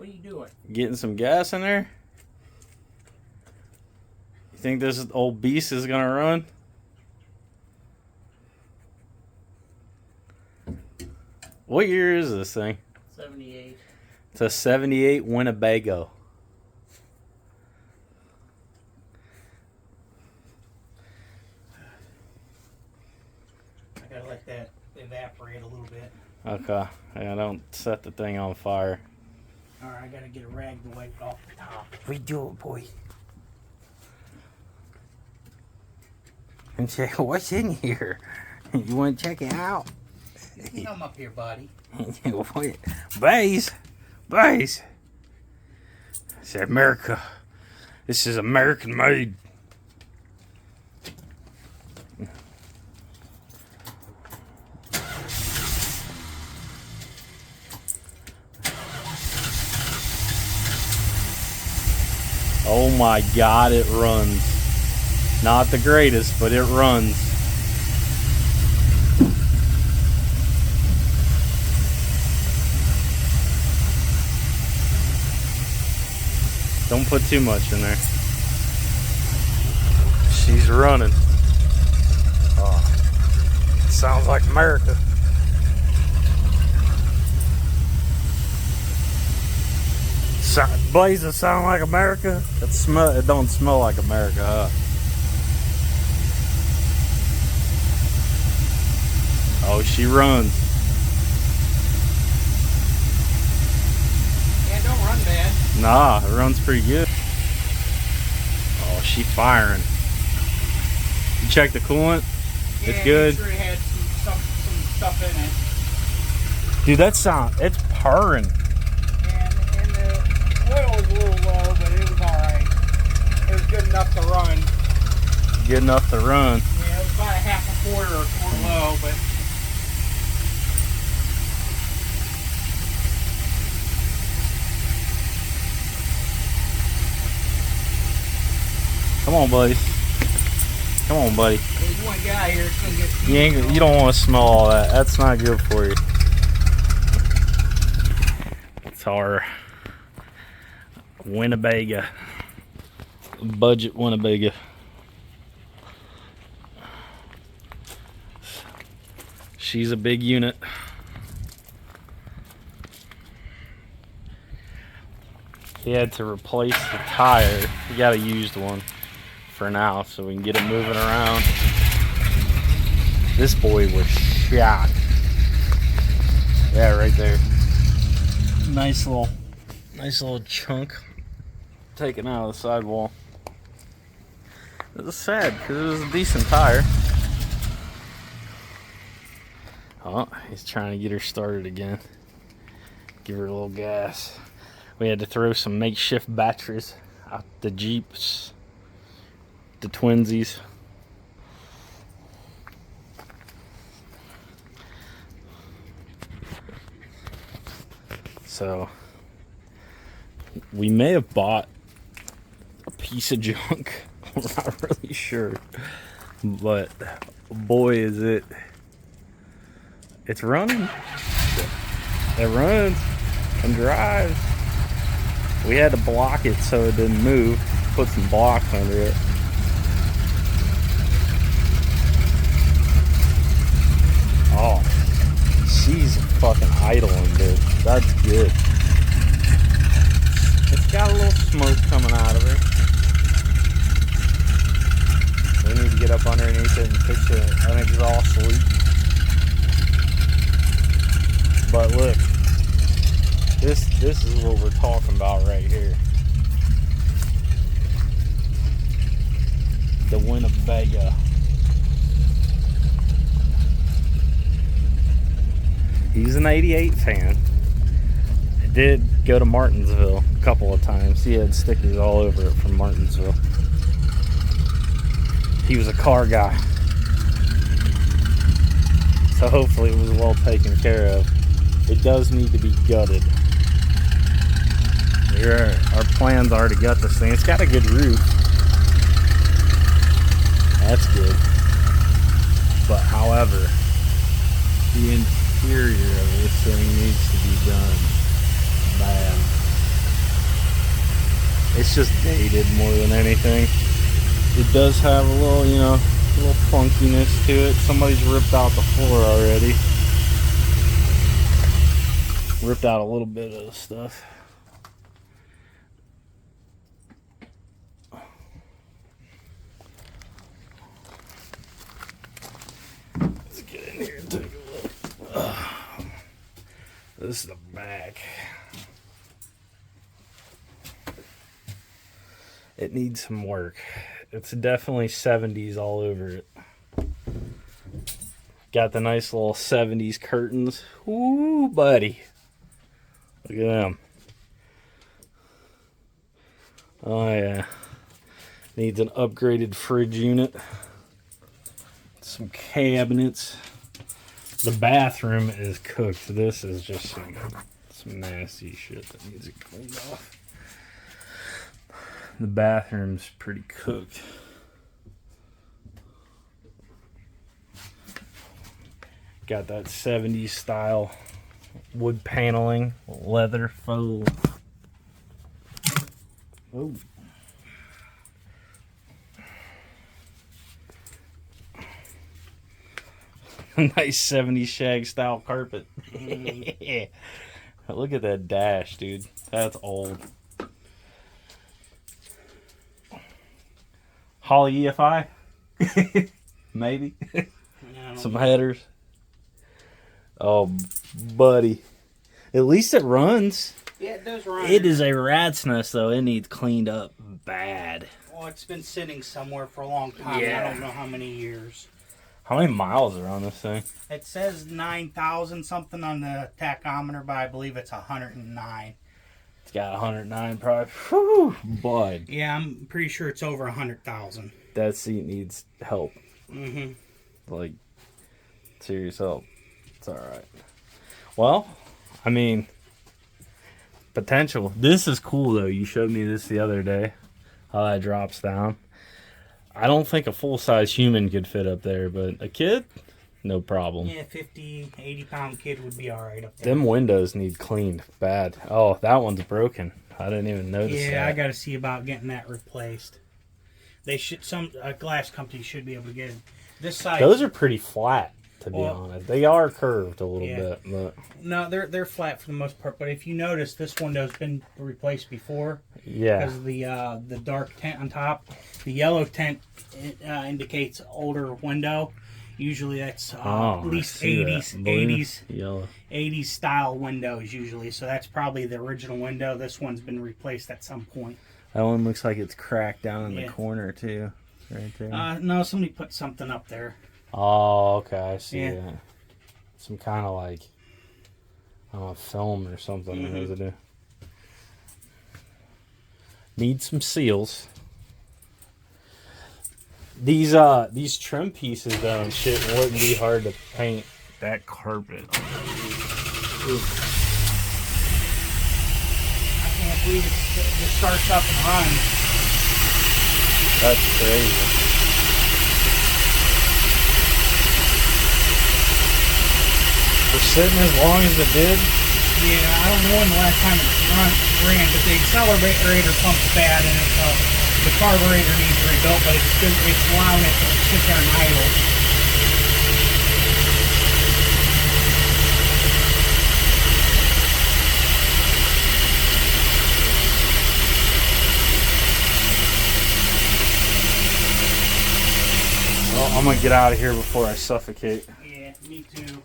What are you doing? Getting some gas in there? You think this old beast is gonna run? What year is this thing? 78. It's a 78 Winnebago. I gotta let that evaporate a little bit. Okay. I don't set the thing on fire. Alright, I gotta get a rag to wipe it off the top. We do it, boy. And say, what's in here? You want to check it out? Come up here, buddy. Bays. It's America. This is American made. Oh my God, it runs. Not the greatest, but it runs. Don't put too much in there. She's running. Oh, sounds like America. Blazes sound like America? It don't smell like America, huh? Oh, she runs. Yeah, don't run bad. Nah, it runs pretty good. Oh, she firing. You check the coolant? Yeah, It's good. Sure it had some stuff in it. Dude, that sound, it's purring. And the oil was a little low, but it was alright. It was good enough to run. Good enough to run. Yeah, it was about a half a quarter or a quart low, but Come on, buddy. Come on, buddy. there's one guy here that's gonna get You don't want to smell all that. That's not good for you. It's our Winnebago. Budget Winnebago. She's a big unit. He had to replace the tire. He got a used one for now so we can get it moving around. This boy was shot. Yeah, right there. Nice little chunk taken out of the sidewall. It was sad because it was a decent tire. Oh, he's trying to get her started again. Give her a little gas. We had to throw some makeshift batteries out the Jeeps, the twinsies. So we may have bought a piece of junk. I'm not really sure, but boy is it's running. It runs and drives. We had to block it so it didn't move. Put some blocks under it. Oh, she's fucking idling, dude. That's good. It's got a little smoke coming out of her. We need to get up underneath it and fix an exhaust leak. But look, this is what we're talking about right here. The Winnebago. He's an 88 fan. I did go to Martinsville a couple of times. He had stickers all over it from Martinsville. He was a car guy. So hopefully it was well taken care of. It does need to be gutted. Here, our plans are to gut this thing. It's got a good roof. That's good. But however, the interior of this thing needs to be done bad. It's just dated more than anything. It does have a little, you know, a little funkiness to it. Somebody's ripped out the floor already. Ripped out a little bit of the stuff. Let's get in here and take a look. This is the back. It needs some work. It's definitely 70s all over it. Got the nice little 70s curtains. Ooh, buddy. Look at them. Oh, yeah. Needs an upgraded fridge unit. Some cabinets. The bathroom is cooked. This is just some nasty shit that needs to clean off. The bathroom's pretty cooked. Got that 70s style wood paneling, leather faux. Oh. Nice 70s shag style carpet. Look at that dash, dude. That's old. Holly EFI? Maybe. Some headers. Oh, buddy. At least it runs. Yeah, it does run. It is a rat's nest, though. It needs cleaned up bad. Well, it's been sitting somewhere for a long time. Yeah. I don't know how many years. How many miles are on this thing? It says 9,000 something on the tachometer, but I believe it's 109. It's got 109 probably. Whew, bud. Yeah, I'm pretty sure it's over 100,000. That seat needs help. Mm-hmm. Like, serious help. It's alright. Well, I mean, potential. This is cool, though. You showed me this the other day. How that drops down. I don't think a full-size human could fit up there, but a kid, no problem. Yeah, 50, 80-pound kid would be all right up there. Them windows need cleaned bad. Oh, that one's broken. I didn't even notice that. Yeah, I got to see about getting that replaced. They should. A glass company should be able to get it. This side. Those are pretty flat, to be honest. They are curved a little bit, but no, they're flat for the most part. But if you notice, this window's been replaced before. Yeah. Because of the dark tint on top. The yellow tint indicates older window. Usually that's at least 80s style windows usually. So that's probably the original window. This one's been replaced at some point. That one looks like it's cracked down in the corner too, right there. No, somebody put something up there. Oh, okay, I see that. Some kind of like, film or something residue. Need some seals. These trim pieces though and shit wouldn't be hard to paint. That carpet. Oof. I can't believe it just starts up and runs. That's crazy. For sitting as long as it did? Yeah, I don't know when the last time it ran, but the accelerator pump's bad and the carburetor needs rebuilt, but it's allowing it to sit there and idle. Well, I'm gonna get out of here before I suffocate. Yeah, me too.